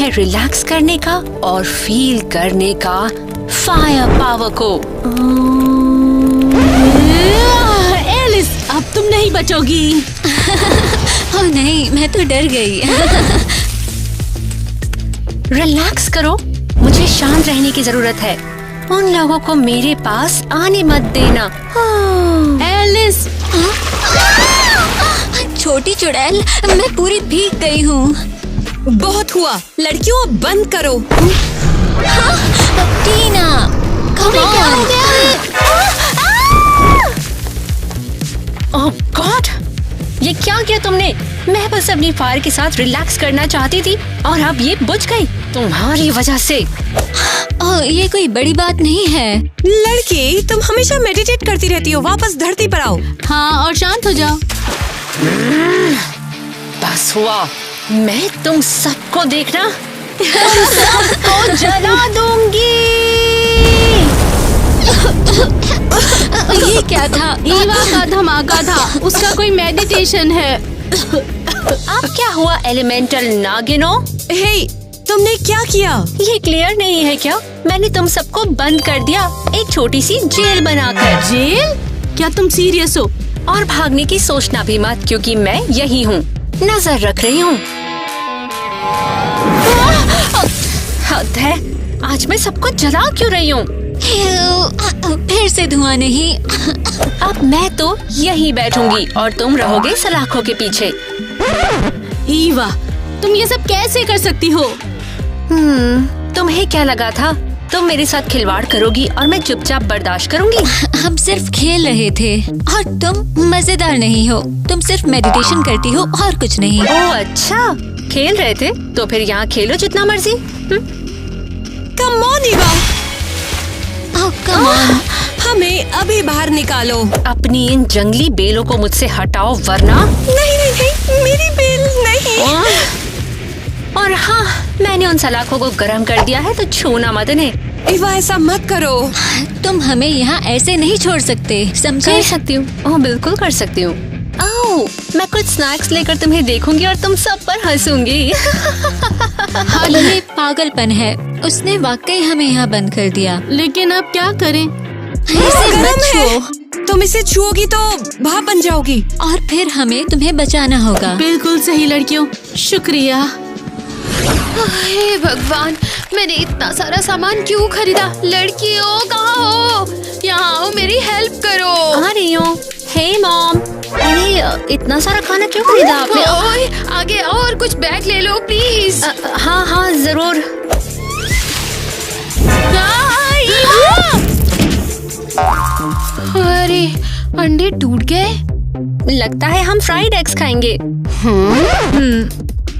है रिलैक्स करने का और फील करने का फायर पावर को। एलिस, अब तुम नहीं बचोगी। ओह नहीं, मैं तो डर गई। रिलैक्स करो, मुझे शांत रहने की जरूरत है। उन लोगों को मेरे पास आने मत देना। एलिस, छोटी चुड़ैल, मैं पूरी भीग गई हूँ। बहुत हुआ, लड़कियों अब बंद करो। टीना, क्या हो गया है? ओह गॉड, ये क्या किया तुमने? मैं बस अपनी फायर के साथ रिलैक्स करना चाहती थी और अब ये बुझ गई तुम्हारी वजह से। ओह, ये कोई बड़ी बात नहीं है। लड़की, तुम हमेशा मेडिटेट करती रहती हो, वापस धरती पर आओ। हाँ, और शांत हो जाओ। बस हुआ, मैं तुम सबको देखना, तुम सबको जला दूंगी। ये क्या था? ईवा का धमाका था, उसका कोई मेडिटेशन है। अब क्या हुआ एलिमेंटल नागिनो? हे, तुमने क्या किया? ये क्लियर नहीं है क्या? मैंने तुम सबको बंद कर दिया, एक छोटी सी जेल बनाकर। जेल? क्या तुम सीरियस हो? और भागने की सोचना भी मत, क्योंकि मैं यही हूँ, नजर रख रही हूँ। हद है, आज मैं सबको जला क्यों रही हूँ? फिर से धुआं नहीं। अब मैं तो यहीं बैठूंगी और तुम रहोगे सलाखों के पीछे। ईवा, तुम ये सब कैसे कर सकती हो? तुम्हें क्या लगा था तुम मेरे साथ खिलवाड़ करोगी और मैं चुपचाप बर्दाश्त करूंगी? हम सिर्फ खेल रहे थे और तुम मजेदार नहीं हो। तुम सिर्फ मेडिटेशन करती हो और कुछ नहीं। ओह अच्छा, खेल रहे थे तो फिर यहाँ खेलो जितना मर्जी। Come on Eva, oh come on, हमें अभी बाहर निकालो। अपनी इन जंगली बेलों को मुझसे हटाओ वरना। नहीं नहीं नहीं, मेरी बेल नहीं। और हाँ, मैंने उन सलाखों को गर्म कर दिया है तो छूना मत इन्हें। ईवा, ऐसा मत करो। तुम हमें यहाँ ऐसे नहीं छोड़ सकते, समझे? कर सकती हूँ, ओह बिल्कुल कर सकती हूँ। आओ, मैं कुछ स्नैक्स लेकर तुम्हें देखूंगी और तुम सब पर हंसूंगी। ये पागलपन है, उसने वाकई हमें यहाँ बंद कर दिया। लेकिन अब क्या करें? इसे मत गरम छुओ। है, तुम इसे छुओगी तो भाप बन जाओगी। और फिर हमें तुम्हें बचाना होगा। बिल्कुल सही लड़कियों, शुक्रिया। हे भगवान, मैंने इतना सारा सामान क्यों खरीदा? लड़कियों कहाँ हो? यहाँ आओ, मेरी हेल्प करो। आ रही हूँ। हे मॉम, अरे इतना सारा खाना क्यों खरीदा आपने? ओए, आगे आओ और कुछ बैग ले लो प्लीज। हाँ हाँ जरूर। अरे अंडे टूट गए। लगता है हम फ्राइड एग्स खाएंगे।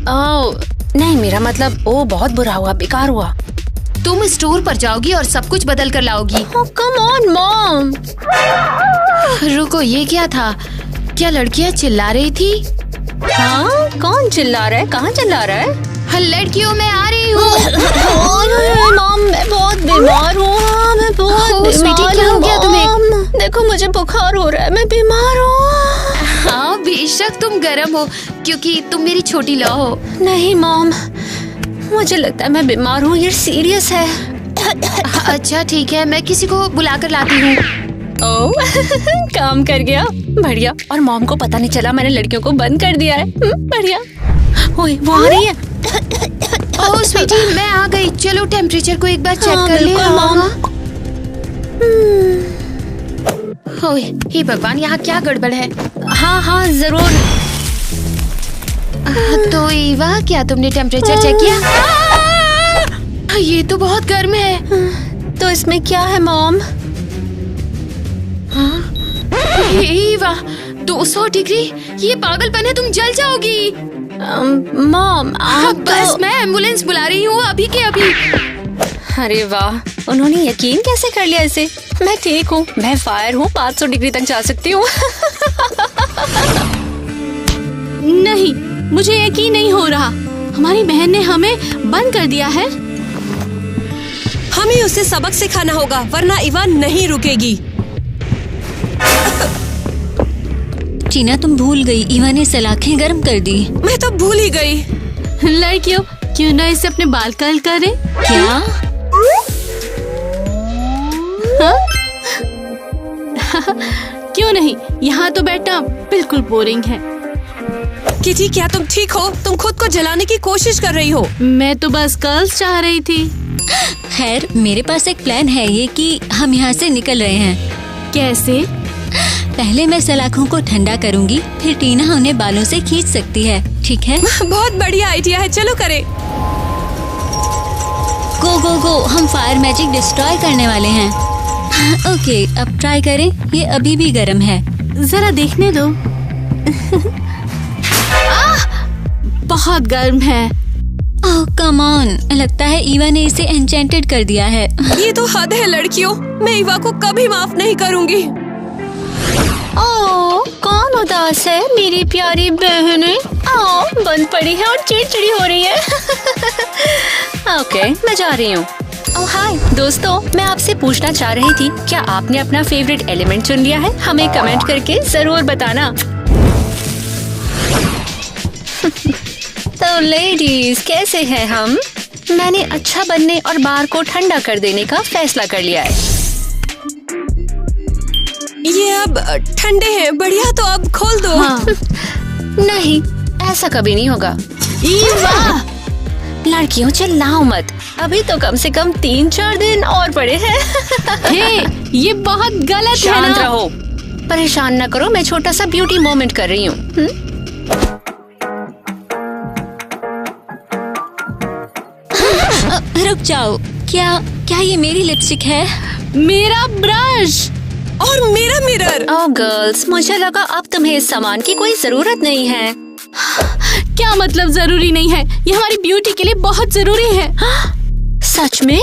ओह नहीं, मेरा मतलब ओ बहुत बुरा हुआ, बेकार हुआ। तुम स्टोर पर जाओगी और सब कुछ बदल कर लाओगी। Come on mom. रुको, ये क्या था? क्या लड़कियाँ चिल्ला रही थी? हाँ, कौन चिल्ला रहा है? कहाँ चिल्ला रहा है? हाँ, लड़कियों मैं आ रही हूँ। मॉम, मैं बहुत बीमार हूँ। मैं बहुत बीमार क्या हो गया तुम्हें? देखो मुझे बुखार हो रहा है, मैं बीमार हूँ। हाँ, बेशक तुम गर्म हो क्योंकि तुम मेरी छोटी लौ हो। नहीं मॉम, मुझे लगता है मैं बीमार हूँ, ये सीरियस है। अच्छा ठीक है, मैं किसी को बुला कर लाती हूँ। ओह काम कर गया, बढ़िया। और मॉम को पता नहीं चला मैंने लड़कियों को बंद कर दिया है। बढ़िया। ओए वो आ रही है। ओह स्वीटी, मैं आ गई। चलो टेम्परेचर को एक बार चेक कर ले। मॉम। ओए हे भगवान, यहाँ क्या गड़बड़ है? हाँ हाँ जरूर। तो ईवा, क्या तुमने टेम्परेचर चेक किया? ये तो बहुत गर्म है। तो इसमें क्या है मॉम? ईवा, 200 डिग्री, ये पागलपन है, तुम जल जाओगी। मॉम आप बस मैं एम्बुलेंस बुला रही हूँ अभी के अभी। अरे वाह, उन्होंने यकीन कैसे कर लिया इसे? मैं ठीक हूँ, मैं फायर हूँ, 500 डिग्री तक जा सकती हूँ। नहीं, मुझे यकीन नहीं हो रहा। हमारी बहन ने हमें बंद कर दिया है। हमें उसे सबक सिखाना होगा, वरना ईवा नहीं रुकेगी। टीना, तुम भूल गई, ईवा ने सलाखें गर्म कर दी। मैं तो भूल ही गई। लड़कियों, क्यों ना इसे अपने बाल कर्ल करें? क्या? क्यों नहीं, यहाँ तो बैठना बिल्कुल बोरिंग है। किटी, क्या तुम ठीक हो? तुम खुद को जलाने की कोशिश कर रही हो। मैं तो बस कर्ल्स चाह रही थी। खैर, मेरे पास एक प्लान है ये कि हम यहाँ से निकल रहे हैं। कैसे? पहले मैं सलाखों को ठंडा करूँगी, फिर टीना उन्हें बालों से खींच सकती है। ठीक है? बहुत बढ़िया आइडिया है, चलो करें। गो गो गो, हम फायर मैजिक डिस्ट्रॉय करने वाले हैं। ओके, अब ट्राई करें। ये अभी भी गर्म है। जरा देखने दो। बहुत गर्म है। ओह कम ऑन, लगता है ईवा ने इसे एन्चेंटेड कर दिया है। ये तो हद है लड़कियों, मैं ईवा को कभी माफ नहीं करूँगी। ओह, कौन उदास है? मेरी प्यारी बहनें बंद पड़ी है और चिड़चिड़ी हो रही है। ओके, मैं जा रही हूँ। ओह हाय दोस्तों, मैं आपसे पूछना चाह रही थी, क्या आपने अपना फेवरेट एलिमेंट चुन लिया है? हमें कमेंट करके जरूर बताना। तो लेडीज, कैसे हैं हम? मैंने अच्छा बनने और बार को ठंडा कर देने का फैसला कर लिया है। ये अब ठंडे हैं। बढ़िया, तो अब खोल दो। हाँ। नहीं, ऐसा कभी नहीं होगा। ईवा! लड़कियों चिल्लाओ मत, अभी तो कम से कम 3-4 दिन और पड़े हैं। हे, ये बहुत गलत है शांत ना। रहो, परेशान न करो, मैं छोटा सा ब्यूटी मोमेंट कर रही हूँ। रुक जाओ, क्या ये मेरी लिपस्टिक है? मेरा ब्रश और मेरा मिरर। ओह गर्ल्स, मुझे लगा अब तुम्हें इस सामान की कोई जरूरत नहीं है। क्या मतलब जरूरी नहीं है? ये हमारी ब्यूटी के लिए बहुत जरूरी है। सच में?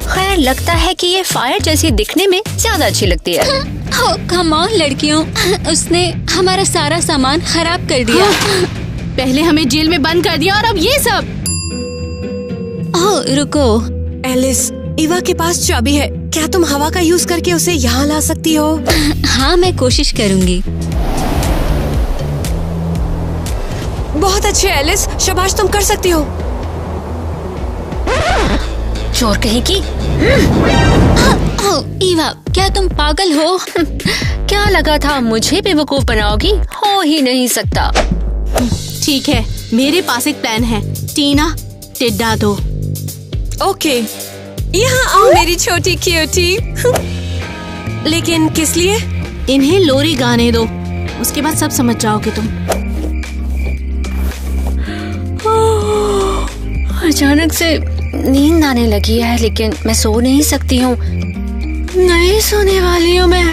खैर, लगता है कि ये फायर जैसी दिखने में ज्यादा अच्छी लगती है। ओह कम ऑन लड़कियों, उसने हमारा सारा सामान खराब कर दिया। पहले हमें जेल में बंद कर दिया और अब ये सब। ओह रुको, एलिस, ईवा के पास चाबी है। क्या तुम हवा का यूज करके उसे यहाँ ला सकती हो? हाँ मैं कोशिश करूँगी। बहुत अच्छे एलिस, शाबाश, तुम कर सकती हो। चोर कहीं की। ओह ईवा, क्या तुम पागल हो? क्या लगा था मुझे बेवकूफ बनाओगी? हो ही नहीं सकता। ठीक है, मेरे पास एक प्लान है। टीना, टिड्डा दो। ओके, यहाँ आओ मेरी छोटी क्यूटी। लेकिन किस लिए? इन्हें लोरी गाने दो, उसके बाद सब समझ जाओगे तुम। अचानक से नींद आने लगी है, लेकिन मैं सो नहीं सकती हूँ। नहीं सोने वाली हूँ मैं।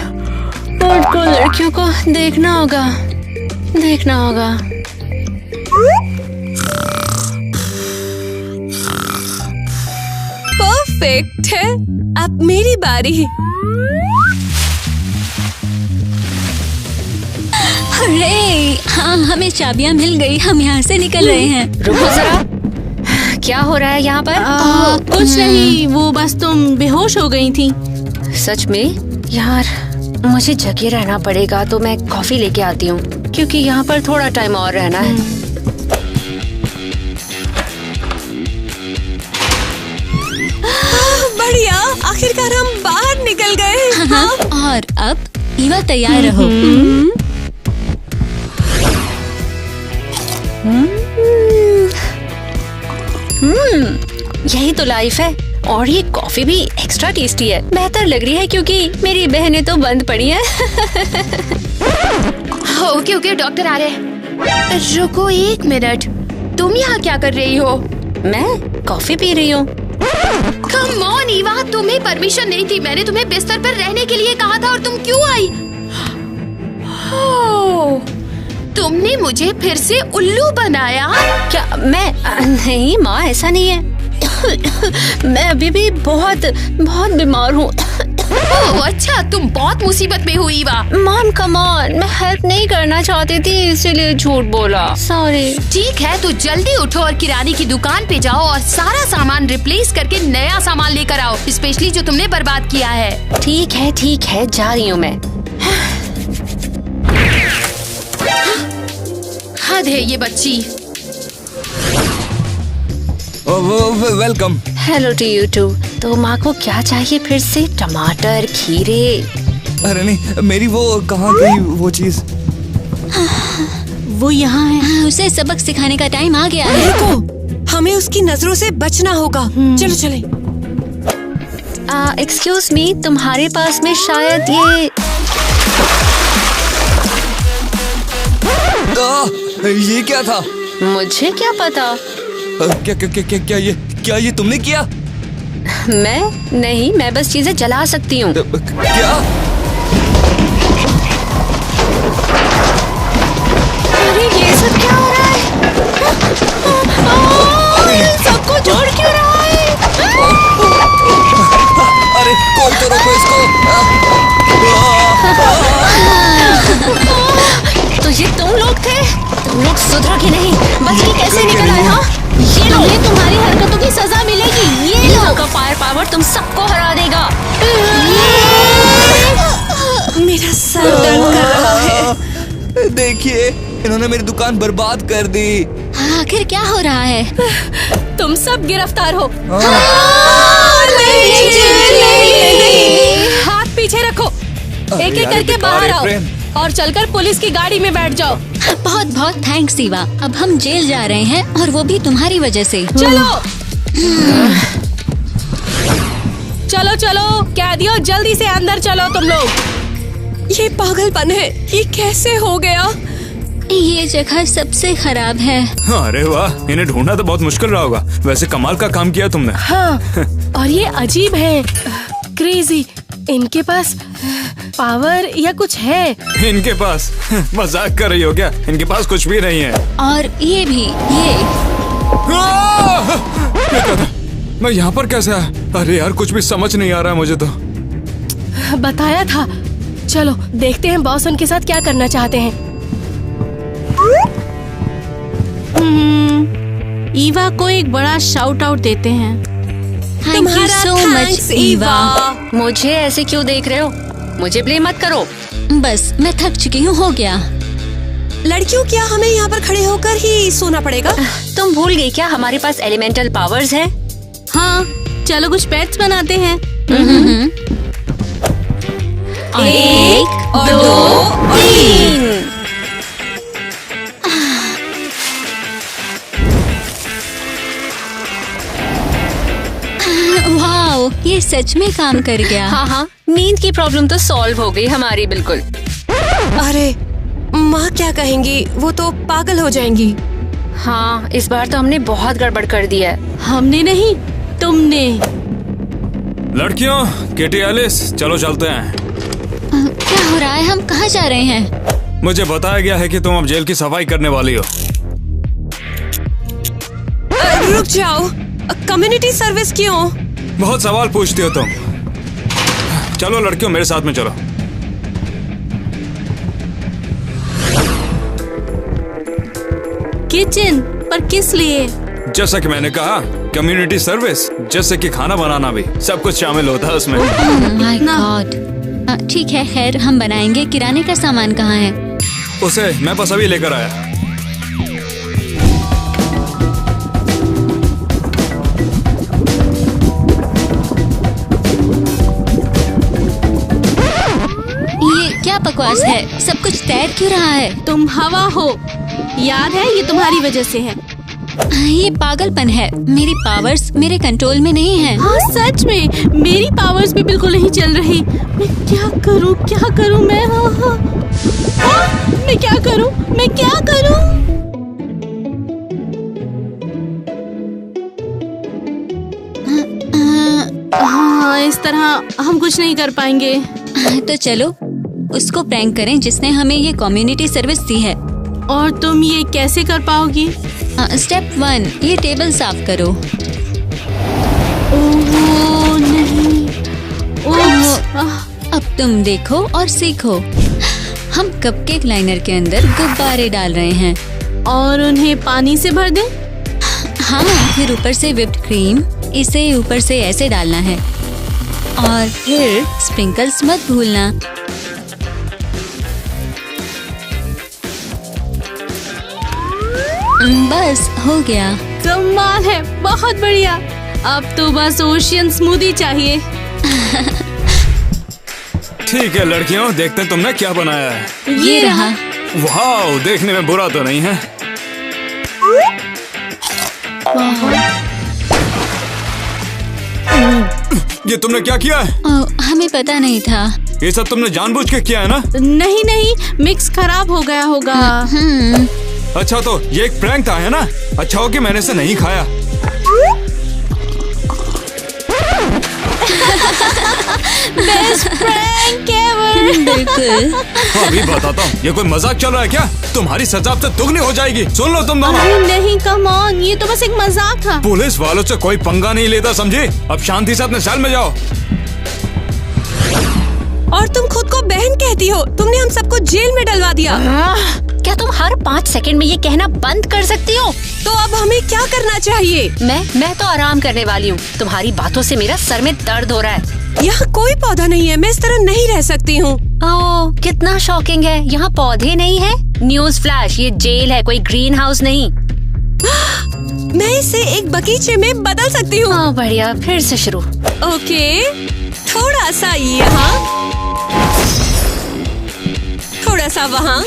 को लड़कियों को देखना होगा। परफेक्ट है, अब मेरी बारी। अरे हाँ, हमें चाबियाँ मिल गई, हम यहाँ से निकल रहे हैं। रुको जरा, क्या हो रहा है यहाँ पर? कुछ नहीं, वो बस तुम बेहोश हो गई थी। सच में? यार, मुझे जगे रहना पड़ेगा, तो मैं कॉफी लेके आती हूँ, क्योंकि यहाँ पर थोड़ा टाइम और रहना है। बढ़िया, आखिरकार हम बाहर निकल गए। हाँ, और अब ईवा तैयार रहो। यही तो लाइफ है। और ये कॉफी भी एक्स्ट्रा टेस्टी है। बेहतर लग रही है क्योंकि मेरी बहनें तो बंद पड़ी हैं। ओके डॉक्टर आ रहे हैं। रुको 1 मिनट, तुम यहाँ क्या कर रही हो? मैं कॉफी पी रही हूँ। कम ऑन ईवा, तुम्हें परमिशन नहीं थी। मैंने तुम्हें बिस्तर पर रहने के लिए कहा था और तुम क्यों आई? तुमने मुझे फिर से उल्लू बनाया। क्या मैं? नहीं माँ, ऐसा नहीं है। मैं अभी भी बहुत बीमार हूँ। ओह अच्छा, तुम बहुत मुसीबत में हुई ईवा। मॉम कम ऑन, मैं हेल्प नहीं करना चाहती थी, इसीलिए झूठ बोला। सॉरी। ठीक है, तो जल्दी उठो और किराने की दुकान पे जाओ और सारा सामान रिप्लेस करके नया सामान लेकर आओ, स्पेशली जो तुमने बर्बाद किया है। ठीक है, जा रही हूँ मैं। हद है ये बच्ची। Welcome. Hello to you too. तो माँ को क्या चाहिए फिर से? टमाटर, खीरे? अरे नहीं, मेरी वो कहाँ गई वो चीज? वो यहाँ है। उसे सबक सिखाने का टाइम आ गया है। देखो, हमें उसकी नजरों से बचना होगा। चलो चले। एक्सक्यूज मी, तुम्हारे पास में शायद ये क्या था? मुझे क्या पता। क्या ये तुमने किया? मैं नहीं, मैं बस चीजें जला सकती हूँ। क्या? अरे ये सब क्या हो रहा है? सबको जोड़ क्यों रहा है? अरे कोई तो रोको इसको। तो ये तुम लोग थे? तुम लोग सुधरोगे नहीं। बच के कैसे निकल आए? हाँ, ये लो, तुम्हारी हरकतों की सजा मिलेगी। ये लो का फायर पावर तुम सबको हरा देगा। मेरा सर दर्द कर रहा है। देखिए, इन्होंने मेरी दुकान बर्बाद कर दी। आखिर क्या हो रहा है? तुम सब गिरफ्तार हो। हाथ पीछे रखो। एक एक करके बाहर आओ और चलकर पुलिस की गाड़ी में बैठ जाओ। बहुत बहुत थैंक्स ईवा। अब हम जेल जा रहे हैं और वो भी तुम्हारी वजह से। चलो चलो चलो कैदियों, जल्दी से अंदर चलो तुम लोग। ये पागलपन है। ये कैसे हो गया? ये जगह सबसे खराब है। अरे वाह, इन्हें ढूंढना तो बहुत मुश्किल रहा होगा। वैसे कमाल का काम किया तुमने। हाँ, और ये अजीब है, क्रेजी। इनके पास पावर या कुछ है? इनके पास मजाक कर रही हो क्या? इनके पास कुछ भी नहीं है। और ये भी, ये क्या था? मैं यहाँ पर कैसे आया? अरे यार, कुछ भी समझ नहीं आ रहा है मुझे तो। बताया था। चलो देखते हैं बॉस उनके साथ क्या करना चाहते हैं। ईवा को एक बड़ा शाउट आउट देते हैं। Thank you so much Eva. मुझे ऐसे क्यों देख रहे हो? मुझे ब्लेम मत करो। बस मैं थक चुकी हूँ, हो गया। लड़कियों, क्या हमें यहाँ पर खड़े होकर ही सोना पड़ेगा? तुम भूल गई क्या हमारे पास एलिमेंटल पावर्स हैं? हाँ, चलो कुछ पेट्स बनाते हैं। एक, दो, तीन। वाओ, ये सच में काम कर गया। हाँ हाँ, नींद की प्रॉब्लम तो सॉल्व हो गई हमारी बिल्कुल। अरे माँ क्या कहेंगी? वो तो पागल हो जाएंगी। हाँ, इस बार तो हमने बहुत गड़बड़ कर दिया है। हमने नहीं, तुमने। लड़कियों, केटी, एलिस, चलो चलते हैं। क्या हो रहा है? हम कहाँ जा रहे हैं? मुझे बताया गया है कि तुम अब जेल की सफाई करने वाली हो। रुक जाओ, कम्युनिटी सर्विस क्यों? बहुत सवाल पूछती हो तुम। चलो लड़कियों, मेरे साथ में चलो। किचन पर किस लिए? जैसा कि मैंने कहा, कम्युनिटी सर्विस, जैसे कि खाना बनाना भी, सब कुछ शामिल होता है उसमें। My God. ठीक है, खैर हम बनाएंगे। किराने का सामान कहाँ है? उसे मैं बस अभी लेकर आया। ये क्या बकवास है? सब कुछ तैर क्यों रहा है? तुम हवा हो, याद है? ये तुम्हारी वजह से है। ये पागलपन है। मेरी पावर्स मेरे कंट्रोल में नहीं है। हाँ सच में, मेरी पावर्स भी बिल्कुल नहीं चल रही। मैं क्या करूँ मैं? मैं क्या करूँ? हाँ, इस तरह हम कुछ नहीं कर पाएंगे। तो चलो उसको प्रैंक करें जिसने हमें ये कम्युनिटी सर्विस दी है। और तुम ये कैसे कर पाओगी? स्टेप 1, ये टेबल साफ करो। ओह नहीं। अब तुम देखो और सीखो। हम कपकेक लाइनर के अंदर गुब्बारे डाल रहे हैं और उन्हें पानी से भर दें। हाँ, फिर ऊपर से व्हिप्ड क्रीम, इसे ऊपर से ऐसे डालना है और फिर स्प्रिंकल्स मत भूलना। बस हो गया। कमाल है, बहुत बढ़िया। अब तो बस ओशियन स्मूदी चाहिए। ठीक है लड़कियों, देखते हैं तुमने क्या बनाया है। ये रहा। वाह, देखने में बुरा तो नहीं है। ये तुमने क्या किया है? हमें पता नहीं था। ये सब तुमने जानबूझ के किया है ना? नहीं नहीं, मिक्स खराब हो गया होगा। अच्छा तो ये एक प्रैंक था, है ना? अच्छा हो कि मैंने इसे नहीं खाया। Best prank ever. बिल्कुल। अभी बताता हूँ, ये कोई मजाक चल रहा है क्या? तुम्हारी सजा अब से दुगनी हो जाएगी। सुन लो तुम दोनों। अरे नहीं, कम ऑन, ये तो बस एक मजाक था। पुलिस वालों से कोई पंगा नहीं लेता, समझे? अब शांति से अपने सेल में जाओ। और तुम खुद को बहन कहती हो? तुमने हम सबको जेल में डलवा दिया। क्या तुम हर 5 सेकंड में ये कहना बंद कर सकती हो? तो अब हमें क्या करना चाहिए? मैं तो आराम करने वाली हूँ। तुम्हारी बातों से मेरा सर में दर्द हो रहा है। यहाँ कोई पौधा नहीं है, मैं इस तरह नहीं रह सकती हूँ। ओह, कितना शॉकिंग है। यहाँ पौधे नहीं है। न्यूज़ फ्लैश, ये जेल है, कोई ग्रीन हाउस नहीं। मैं इसे एक बगीचे में बदल सकती हूँ। हाँ बढ़िया, फिर से शुरू। ओके, थोड़ा सा यहाँ, थोड़ा सा वहाँ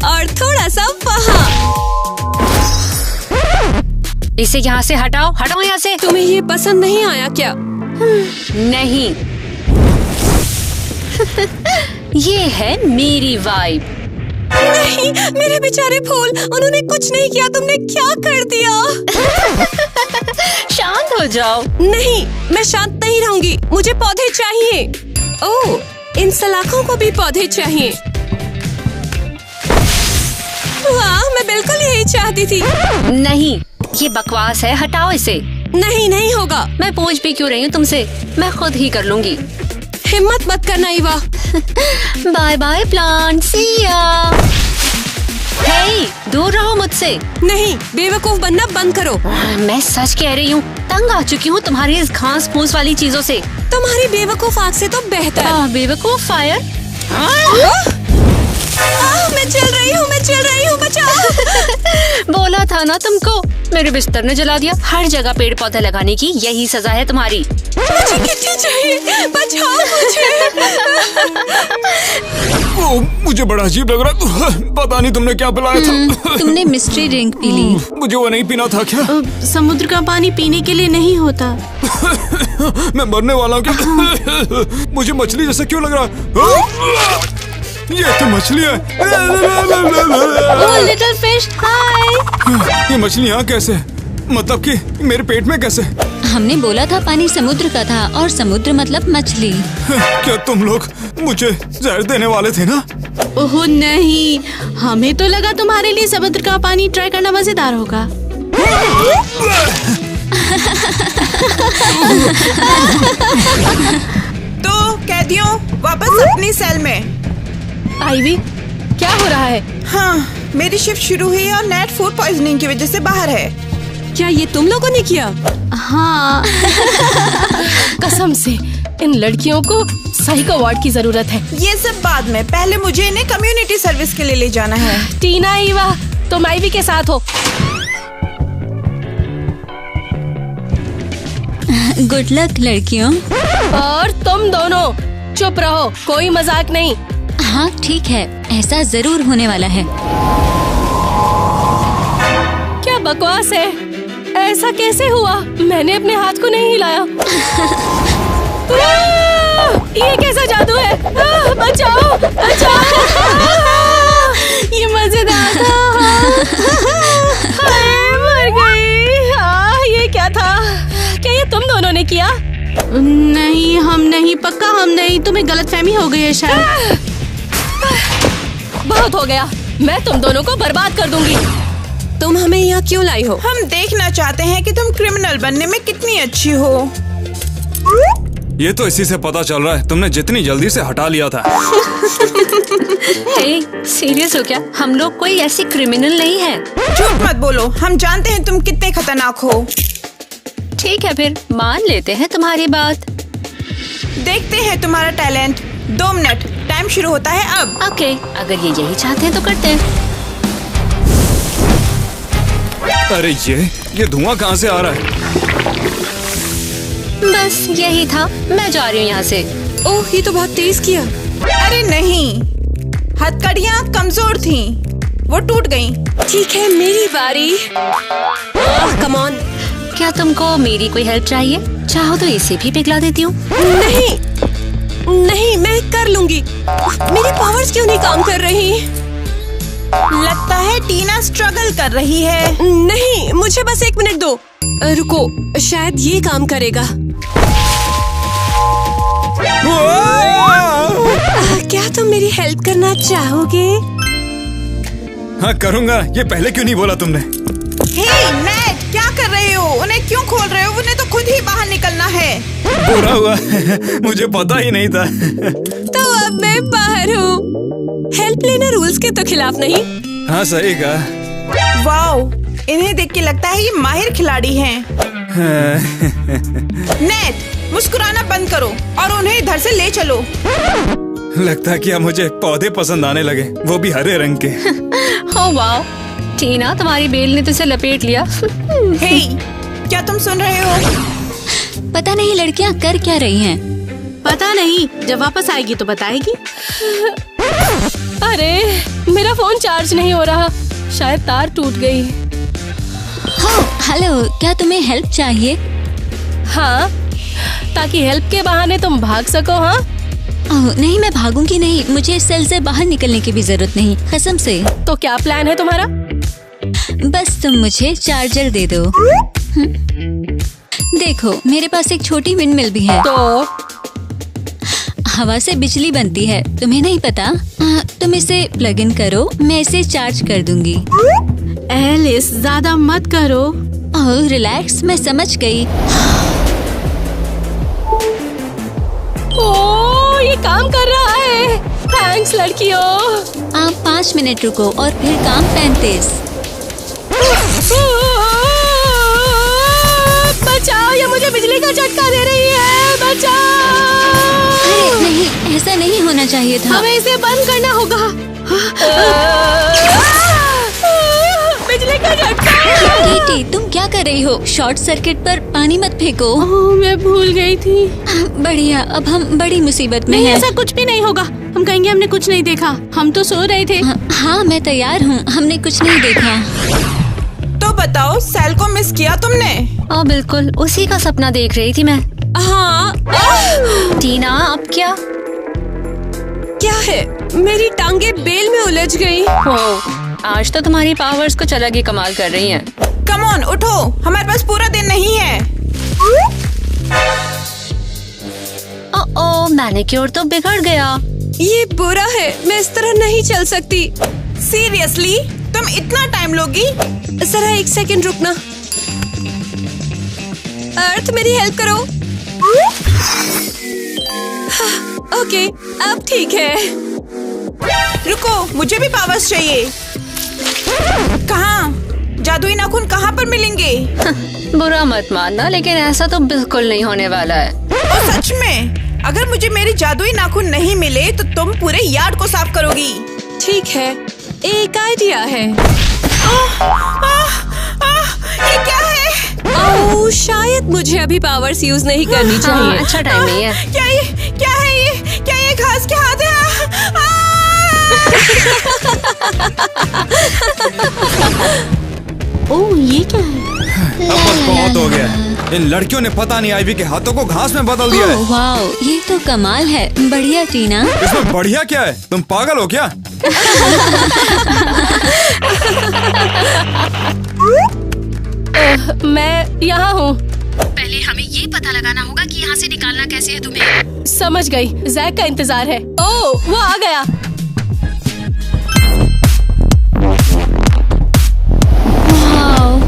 और थोड़ा सा वहाँ। इसे यहाँ से हटाओ, हटाओ यहाँ से। तुम्हें ये पसंद नहीं आया क्या? नहीं। ये है मेरी वाइब। नहीं, मेरे बेचारे फूल, उन्होंने कुछ नहीं किया। तुमने क्या कर दिया? शांत हो जाओ। नहीं, मैं शांत नहीं रहूंगी। मुझे पौधे चाहिए। ओह, इन सलाखों को भी पौधे चाहिए। वाह, मैं बिल्कुल यही चाहती थी। नहीं, ये बकवास है, हटाओ इसे। नहीं, नहीं होगा। मैं पूछ भी क्यों रही हूँ तुमसे? मैं खुद ही कर लूंगी। हिम्मत मत करना ईवा। बाय बाय प्लांट, सी या। हे, दूर रहो मुझसे। नहीं, बेवकूफ बनना बंद करो। मैं सच कह रही हूँ, तंग आ चुकी हूँ तुम्हारी इस घास फूस वाली चीजों से। तुम्हारी बेवकूफ आग से तो बेहतर। बेवकूफ फायर। मैं चल रही हूँ, बचाओ। बोला था ना तुमको, मेरे बिस्तर ने जला दिया। हर जगह पेड़ पौधे लगाने की यही सजा है तुम्हारी। मुझे कितनी चाहिए, बचाओ मुझे। मुझे बड़ा अजीब लग रहा। पता नहीं तुमने क्या पिलाया था। तुमने मिस्ट्री ड्रिंक पी ली। मुझे वो नहीं पीना था क्या? समुद्र का पानी पीने के लिए नहीं होता। मैं मरने वाला हूँ क्या? मुझे मछली जैसा क्यों लग रहा? ये तो मछली है। लिटिल फिश, हाय। ये मछली यहाँ कैसे? मतलब कि मेरे पेट में कैसे? हमने बोला था पानी समुद्र का था और समुद्र मतलब मछली। क्या तुम लोग मुझे जहर देने वाले थे ना? ओह नहीं, हमें तो लगा तुम्हारे लिए समुद्र का पानी ट्राई करना मजेदार होगा। तो कैदियों, वापस अपनी सेल में। आईवी, क्या हो रहा है? हाँ, मेरी शिफ्ट शुरू हुई है और नेट फूड पॉइजनिंग की वजह से बाहर है। क्या ये तुम लोगों ने किया? हाँ। कसम से, इन लड़कियों को सही का वार्ड की जरूरत है। ये सब बाद में, पहले मुझे इन्हें कम्युनिटी सर्विस के लिए ले जाना है। टीना, ईवा, तुम आईवी के साथ हो। गुड लक लड़कियों। और तुम दोनों चुप रहो, कोई मजाक नहीं। हाँ ठीक है, ऐसा जरूर होने वाला है। क्या बकवास है, ऐसा कैसे हुआ? मैंने अपने हाथ को नहीं हिलाया। ये कैसा जादू है? बचाओ, बचाओ। ये मजेदार था। मर गई। ये क्या था? क्या ये तुम दोनों ने किया? नहीं, हम नहीं, पक्का हम नहीं। तुम्हें गलतफहमी हो गई है शायद। बहुत हो गया, मैं तुम दोनों को बर्बाद कर दूंगी। तुम हमें यहाँ क्यों लाई हो? हम देखना चाहते हैं कि तुम क्रिमिनल बनने में कितनी अच्छी हो। ये तो इसी से पता चल रहा है, तुमने जितनी जल्दी से हटा लिया था। हे, सीरियस हो क्या? हम लोग कोई ऐसे क्रिमिनल नहीं है। झूठ मत बोलो, हम जानते हैं तुम कितने खतरनाक हो। ठीक है, फिर मान लेते हैं तुम्हारी बात। देखते हैं तुम्हारा टैलेंट। 2 मिनट, टाइम शुरू होता है अब। ओके, अगर ये यही चाहते हैं तो करते हैं। अरे ये धुआं कहाँ से आ रहा है? बस यही था, मैं जा रही हूँ यहाँ से। ओह, ये तो बहुत तेज किया। अरे नहीं, हथकड़ियाँ कमजोर थीं, वो टूट गईं। ठीक है, मेरी बारी। Come on. क्या तुमको मेरी कोई हेल्प चाहिए? चाहो तो इसे भी पिघला देती हूँ। नहीं नहीं, मैं कर लूंगी। मेरी पावर्स क्यों नहीं काम कर रही? लगता है टीना स्ट्रगल कर रही है। नहीं, मुझे बस 1 मिनट दो। रुको, शायद ये काम करेगा। क्या तुम मेरी हेल्प करना चाहोगे? हाँ करूँगा। ये पहले क्यों नहीं बोला तुमने? हे नेट, क्या कर रहे हो? उन्हें क्यों खोल रहे हो? उन्हें तो खुद ही बाहर निकलना है। बुरा हुआ मुझे पता ही नहीं था। तो अब मैं बाहर हूँ। हेल्प लेना रूल्स के तो खिलाफ नहीं। हाँ सही कहा। वाओ, इन्हें देख के लगता है ये माहिर खिलाड़ी हैं। नेट, मुस्कुराना बंद करो और उन्हें इधर से ले चलो। लगता है कि अब मुझे पौधे पसंद आने लगे, वो भी हरे रंग के। ओह वाओ, टीना तुम्हारी बेल ने तो इसे लपेट लिया। हे, क्या तुम सुन रहे हो? पता नहीं लड़कियां कर क्या रही हैं। पता नहीं, जब वापस आएगी तो बताएगी। अरे, मेरा फोन चार्ज नहीं हो रहा, शायद तार टूट गई। हाँ, हेलो, क्या तुम्हें हेल्प चाहिए? हाँ, ताकि हेल्प के बहाने तुम भाग सको। हाँ, ओह नहीं, मैं भागूंगी नहीं। मुझे इस सेल से बाहर निकलने की भी जरूरत नहीं, कसम से। तो क्या प्लान है तुम्हारा? बस तुम मुझे चार्जर दे दो। देखो, मेरे पास एक छोटी विंड मिल भी है। तो हवा से बिजली बनती है, तुम्हें नहीं पता? तुम इसे प्लग इन करो, मैं इसे चार्ज कर दूंगी। एलिस, ज्यादा मत करो। ओह रिलैक्स, मैं समझ गई। ओह, ये काम कर रहा है। थैंक्स लड़कियों। आप 5 मिनट रुको और फिर काम 35। बचाओ, ये मुझे बिजली का झटका दे रही है। बचाओ। अरे नहीं, ऐसा नहीं होना चाहिए था। हमें इसे बंद करना होगा। बिजली का झटका। केटी, तुम क्या कर रही हो? शॉर्ट सर्किट पर पानी मत फेंको। ओह, मैं भूल गई थी। बढ़िया, अब हम बड़ी मुसीबत में नहीं, हैं। ऐसा कुछ भी नहीं होगा। हम कहेंगे हमने कुछ नहीं देखा, हम तो सो रहे थे। हाँ, मैं तैयार हूँ, हमने कुछ नहीं देखा। तो बताओ, सेल को मिस किया तुमने? ओह बिल्कुल, उसी का सपना देख रही थी मैं। हाँ। टीना, अब क्या? क्या है? मेरी टांगे बेल में उलझ गई। ओह, आज तो तुम्हारी पावर्स कुछ अलग ही कमाल कर रही हैं। कम ऑन, उठो, हमारे पास पूरा दिन नहीं है। ओह, मैनिक्योर तो बिगड़ गया। ये बुरा है, मैं इस तरह नहीं चल सकती। सीरियसली, तुम इतना टाइम लोगी? जरा 1 सेकंड रुकना। अर्थ, मेरी हेल्प करो। ओके, अब ठीक है। रुको, मुझे भी पावर्स चाहिए। कहाँ? जादुई नाखून कहाँ पर मिलेंगे? बुरा मत मानना, लेकिन ऐसा तो बिल्कुल नहीं होने वाला है। ओ सच में? अगर मुझे मेरी जादुई नाखून नहीं मिले तो तुम पूरे यार्ड को साफ करोगी। ठीक है, एक आइडिया है। ये क्या है? ओह, शायद मुझे अभी पावर्स यूज नहीं करनी हाँ, चाहिए। अच्छा टाइम नहीं है। क्या है ये? क्या ये घास के हाथ है? ओह, ये क्या है? अब बस बहुत हो गया। इन लड़कियों ने पता नहीं आईवी के हाथों को घास में बदल दिया है। ओह वाओ, ये तो कमाल है। बढ़िया टीना। इसमें बढ़िया क्या है? तुम पागल हो क्या? मैं यहाँ हूँ। पहले हमें ये पता लगाना होगा कि यहाँ से निकालना कैसे है तुम्हें। समझ गई, जैक का इंतजार है। ओह, वो आ गया। वाओ,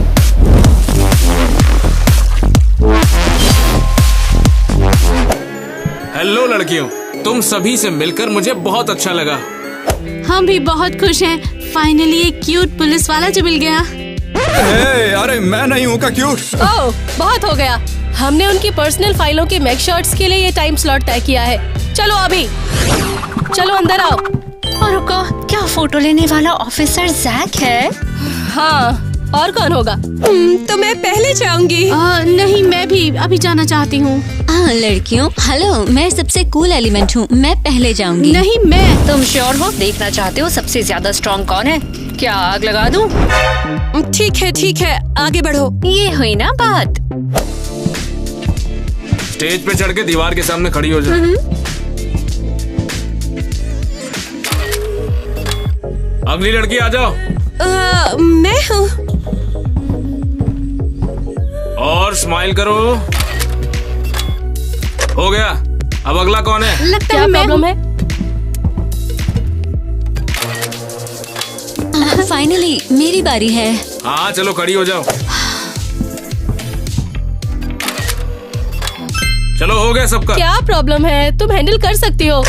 हेलो लड़कियों, तुम सभी से मिलकर मुझे बहुत अच्छा लगा। हम भी बहुत खुश हैं। फाइनली एक क्यूट पुलिस वाला जो मिल गया। अरे मैं नहीं हूँ का क्यूट। ओह, बहुत हो गया। हमने उनकी पर्सनल फाइलों के मैक शॉट्स के लिए ये टाइम स्लॉट तय किया है। चलो अभी, चलो अंदर आओ। और रुको, क्या फोटो लेने वाला ऑफिसर जैक है? हाँ, और कौन होगा? तो मैं पहले जाऊंगी। नहीं, मैं भी अभी जाना चाहती हूँ। लड़कियों, हेलो, मैं सबसे कूल एलिमेंट हूँ, मैं पहले जाऊंगी। नहीं, मैं। तुम श्योर हो? देखना चाहते हो सबसे ज्यादा स्ट्रॉन्ग कौन है? क्या आग लगा दूं? ठीक है, आगे बढ़ो। ये हुई ना बात। स्टेज पे चढ़ के दीवार के सामने खड़ी हो जा। अगली लड़की आ जाओ। मैं हूँ। और स्माइल करो। हो गया। अब अगला कौन है? लगता है मैं प्रॉब्लम है। फाइनली मेरी बारी है। हाँ चलो खड़ी हो जाओ। चलो हो गया सबका। क्या प्रॉब्लम है? तुम हैंडल कर सकती हो।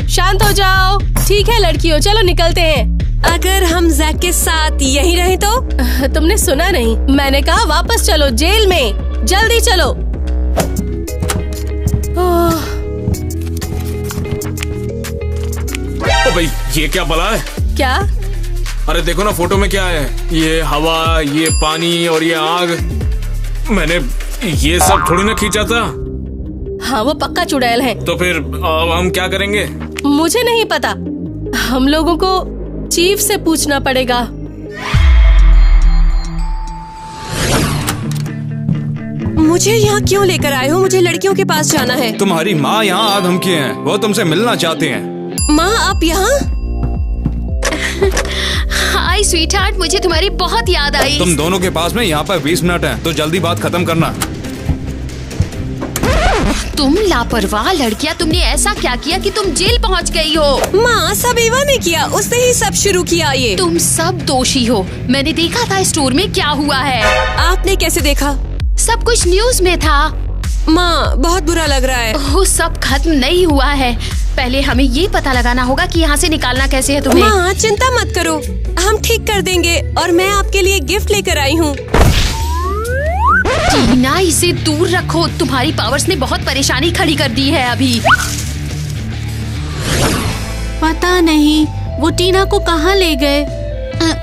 शांत हो जाओ। ठीक है लड़कियों, चलो निकलते हैं। अगर हम जैक के साथ यहीं रहे तो? तुमने सुना नहीं? मैंने कहा वापस चलो जेल में, जल्दी चलो। ओ भाई, ये क्या बला है? क्या? अरे देखो ना फोटो में क्या है। ये हवा, ये पानी और ये आग। मैंने ये सब थोड़ी ना खींचा था। हाँ, वो पक्का चुड़ैल है। तो फिर अब हम क्या करेंगे? मुझे नहीं पता, हम लोगों को चीफ से पूछना पड़ेगा। मुझे यहाँ क्यों लेकर आए हो? मुझे लड़कियों के पास जाना है। तुम्हारी माँ यहाँ आ धमकी है, वो तुमसे मिलना चाहते हैं। माँ, आप यहाँ? हाय स्वीटहार्ट, मुझे तुम्हारी बहुत याद आई। तुम दोनों के पास में यहाँ पर 20 मिनट हैं, तो जल्दी बात खत्म करना। तुम लापरवाह लड़कियां, तुमने ऐसा क्या किया कि तुम जेल पहुंच गई हो? माँ, सब एवा ने किया, उसने ही सब शुरू किया। ये तुम सब दोषी हो। मैंने देखा था स्टोर में क्या हुआ है। आपने कैसे देखा? सब कुछ न्यूज में था। माँ, बहुत बुरा लग रहा है। वो सब खत्म नहीं हुआ है। पहले हमें ये पता लगाना होगा कि यहाँ से निकालना कैसे है तुम्हें। माँ, चिंता मत करो, हम ठीक कर देंगे। और मैं आपके लिए गिफ्ट लेकर आई हूँ। टीना, इसे दूर रखो। तुम्हारी पावर्स ने बहुत परेशानी खड़ी कर दी है अभी। पता नहीं वो टीना को कहाँ ले गए।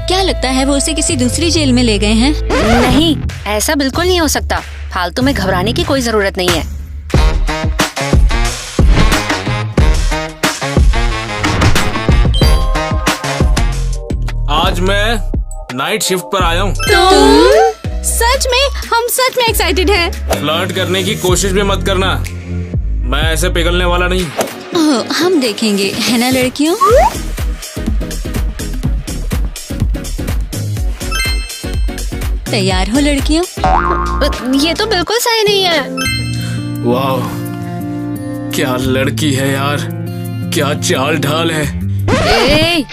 क्या लगता है वो उसे किसी दूसरी जेल में ले गए हैं? नहीं, ऐसा बिल्कुल नहीं हो सकता। फालतू में घबराने की कोई जरूरत नहीं है। आज मैं नाइट शिफ्ट पर आया हूँ। सच में? हम सच में एक्साइटेड हैं। फ्लर्ट करने की कोशिश भी मत करना, मैं ऐसे पिघलने वाला नहीं। ओह, हम देखेंगे, है ना लड़कियों? तैयार हो लड़कियों? ये तो बिल्कुल सही नहीं है। वाह, क्या लड़की है यार, क्या चाल ढाल है। ए,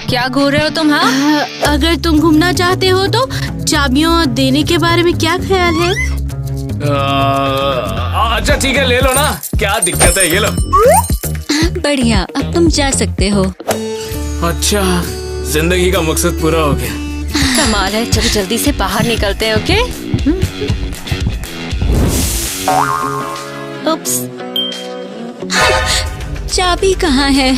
क्या घूर रहे हो तुम? हाँ, अगर तुम घूमना चाहते हो तो चाबियों देने के बारे में क्या ख्याल है? अच्छा ठीक है, ले लो ना, क्या दिक्कत है, ये लो। बढ़िया, अब तुम जा सकते हो। अच्छा, जिंदगी का मकसद पूरा हो गया। कमाल है। चलो जल्दी से बाहर निकलते हैं। ओके? उप्स। चाबी कहाँ है?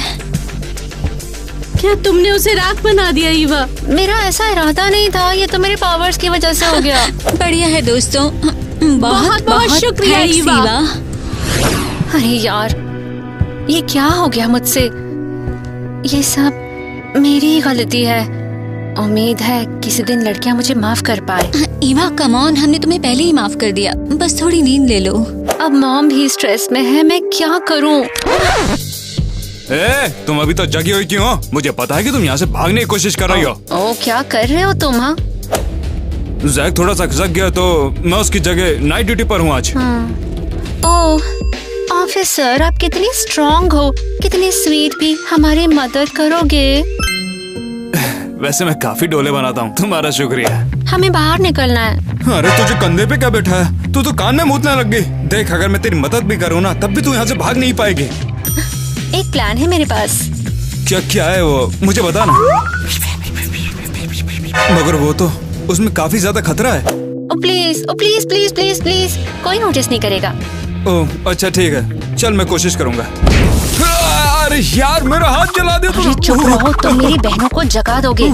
क्या तुमने उसे राख बना दिया ईवा? मेरा ऐसा इरादा नहीं था, ये तो मेरे पावर्स की वजह से हो गया। बढ़िया है दोस्तों, बहुत बहुत शुक्रिया thanks, ईवा। अरे यार, ये क्या हो गया मुझसे? ये सब मेरी ही गलती है। उम्मीद है किसी दिन लड़कियां मुझे माफ कर पाए। ईवा कम ऑन, हमने तुम्हें पहले ही माफ कर दिया, बस थोड़ी नींद ले लो। अब मॉम भी स्ट्रेस में है, मैं क्या करूं? तुम अभी तो जगी हुई क्यों हो? मुझे पता है कि तुम यहाँ से भागने की कोशिश कर रही हो। ओ, क्या कर रहे हो तुम? हाँ, जैक थोड़ा सा खिसक गया तो मैं उसकी जगह नाइट ड्यूटी पर हूँ आज। ओह ऑफिसर, आप कितनी स्ट्रॉन्ग हो, कितनी स्वीट भी। हमारी मदद करोगे? वैसे मैं काफी डोले बनाता हूँ, तुम्हारा शुक्रिया। हमें बाहर निकलना है। अरे तुझे कंधे पे क्या बैठा है? तू तो कान में मूतने लग गई। देख, अगर मैं तेरी मदद भी करूँ ना, तब भी तू यहाँ से भाग नहीं पाएगी। एक प्लान है मेरे पास। क्या है वो? मुझे बता ना। मगर वो तो, उसमें काफी ज्यादा खतरा है। Oh please, oh please please please please, कोई नोटिस नहीं करेगा। ओह अच्छा ठीक है, चल मैं कोशिश करूंगा। अरे यार, मेरा हाथ जला दिया अरे चुप रहो, तुम मेरी बहनों को जगा दोगे।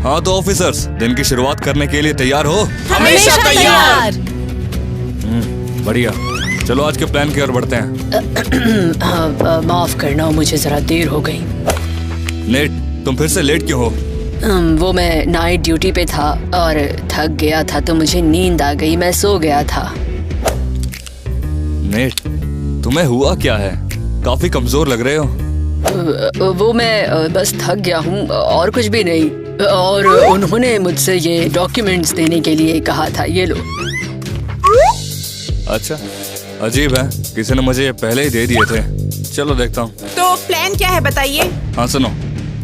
हाँ तो ऑफिसर्स, दिन की शुरुआत करने के लिए तैयार हो? हमेशा तैयार। बढ़िया, चलो आज के प्लान की ओर बढ़ते हैं। माफ करना, मुझे जरा देर हो गई। लेट? तुम फिर से लेट क्यों हो? वो मैं नाइट ड्यूटी पे था और थक गया था तो मुझे नींद आ गई, मैं सो गया था। नेट, तुम्हें हुआ क्या है? काफी कमजोर लग रहे हो। वो मैं बस थक गया हूँ और कुछ भी नहीं। और उन्होंने मुझसे ये डॉक्यूमेंट्स देने के लिए कहा था, ये लो। अच्छा, अजीब है, किसी ने मुझे ये पहले ही दे दिए थे। चलो देखता हूँ। तो प्लान क्या है बताइए? हाँ सुनो,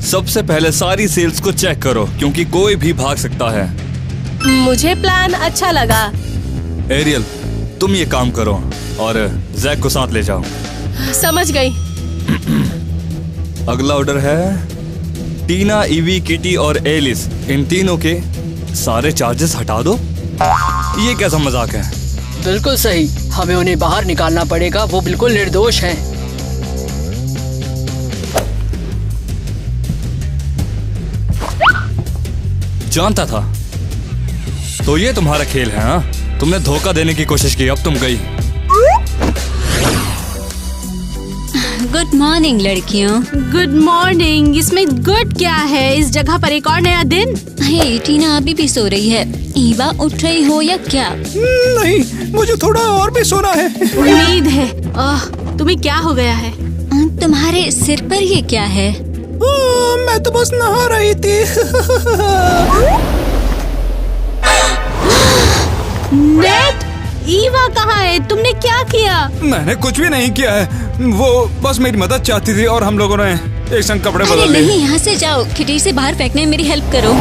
सबसे पहले सारी सेल्स को चेक करो क्योंकि कोई भी भाग सकता है। मुझे प्लान अच्छा लगा। एरियल, तुम ये काम करो और जैक को साथ ले जाओ। समझ गई। अगला ऑर्डर है टीना, ईवी, किटी और एलिस, इन तीनों के सारे चार्जेस हटा दो। ये कैसा मजाक है? बिल्कुल सही, हमें उन्हें बाहर निकालना पड़ेगा, वो बिल्कुल निर्दोष हैं। जानता था। तो ये तुम्हारा खेल है? हाँ, तुमने धोखा देने की कोशिश की, अब तुम गई। गुड मॉर्निंग लड़कियों। Good morning. इसमें गुड क्या है? इस जगह पर एक और नया दिन। हे, टीना अभी भी सो रही है। ईवा उठ रही हो या क्या? नहीं, मुझे थोड़ा और भी सोना है। उम्मीद है। तुम्हें क्या हो गया है? तुम्हारे सिर पर ये क्या है? मैं तो बस नहा रही थी। नेट, ईवा कहाँ है? तुमने क्या किया? मैंने कुछ भी नहीं किया है, वो बस मेरी मदद चाहती थी और हम लोगों ने एक संग कपड़े अरे बदल लिए। नहीं, यहाँ से जाओ, खिड़की से बाहर फेंकने में मेरी हेल्प करो।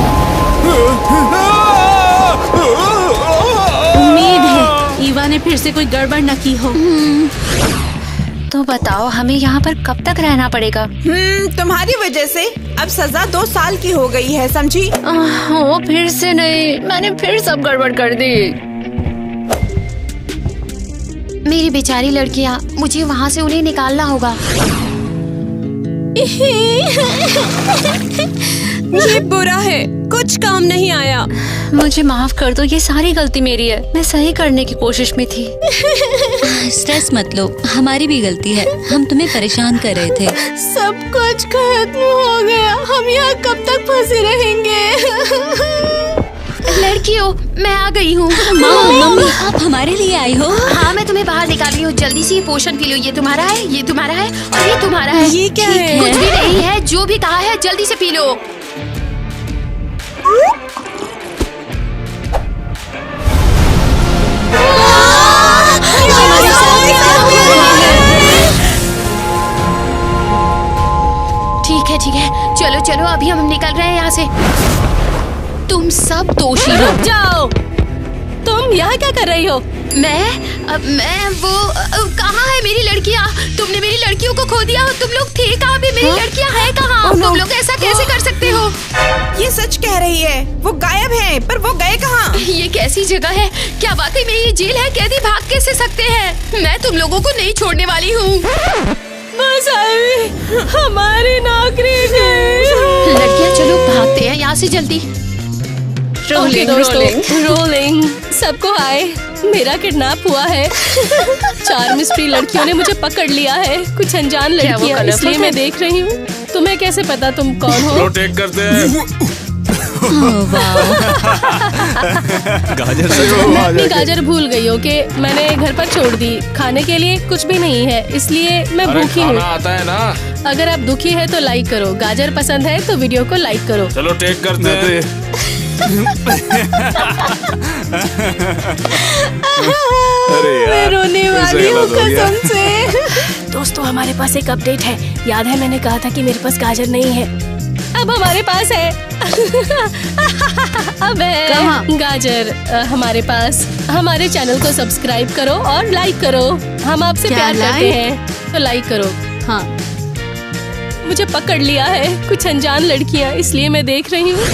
उम्मीद है ईवा ने फिर से कोई गड़बड़ न की हो। तो बताओ, हमें यहाँ पर कब तक रहना पड़ेगा? तुम्हारी वजह से अब सजा 2 साल की हो गई है, समझी? वो फिर से नहीं, मैंने फिर सब गड़बड़ कर दी। मेरी बेचारी लड़कियाँ, मुझे वहाँ से उन्हें निकालना होगा। ये बुरा है, कुछ काम नहीं आया। मुझे माफ कर दो, ये सारी गलती मेरी है, मैं सही करने की कोशिश में थी। स्ट्रेस मत लो, हमारी भी गलती है, हम तुम्हें परेशान कर रहे थे। सब कुछ खत्म हो गया, हम यहाँ कब तक फंसे रहेंगे? लड़कियों, मैं आ गई हूँ। मम्मी, आप हमारे लिए आई हो? हाँ, मैं तुम्हें बाहर निकाल रही हूँ। जल्दी से ये पोशन पी लो। ये तुम्हारा है, ये तुम्हारा है और ये तुम्हारा है। ये क्या है? कुछ भी नहीं है, जो भी कहा है जल्दी से पी लो। ठीक है, चलो चलो, अभी हम निकल रहे हैं यहाँ से। तुम सब दोषी हो। रुक जाओ, तुम यहाँ क्या कर रही हो? मैं वो कहाँ है मेरी लड़कियाँ? तुमने मेरी लड़कियों को खो दिया। तुम लोग थे कहाँ पे? मेरी लड़कियाँ हैं कहाँ? तुम लोग ऐसा कैसे कर सकते हो? ये सच कह रही है, वो गायब हैं, पर वो गए कहाँ? ये कैसी जगह है? क्या वाकई में ये जेल है? कैदी भाग कैसे सकते हैं? मैं तुम लोगों को नहीं छोड़ने वाली हूँ। बस हमारी नौकरी गई। लड़कियाँ, चलो भागते हैं यहाँ से जल्दी। Rolling, rolling. सबको आए, मेरा किडनैप हुआ है। 4 मिस्ट्री लड़कियों ने मुझे पकड़ लिया है, कुछ अनजान लड़कियां, इसलिए मैं देख रही हूँ। तुम्हें कैसे पता तुम कौन हो? प्रोटेक्ट करते हैं। गाजर मैं अपनी गाजर भूल गई हूँ कि मैंने घर पर छोड़ दी। खाने के लिए कुछ भी नहीं है, इसलिए मैं भूखी हूँ। आता है ना? अगर आप दुखी है तो लाइक करो, गाजर पसंद है तो वीडियो को लाइक करो। चलो टेक करते हैं। मैं रोने वाली हूँ कसम से। दोस्तों, हमारे पास एक अपडेट है। याद है मैंने कहा था कि मेरे पास गाजर नहीं है, अब हमारे पास है। अब है गाजर हमारे पास। हमारे चैनल को सब्सक्राइब करो और लाइक करो। हम आपसे प्यार करते हैं, तो लाइक करो। हाँ, मुझे पकड़ लिया है कुछ अनजान लड़कियाँ, इसलिए मैं देख रही हूँ।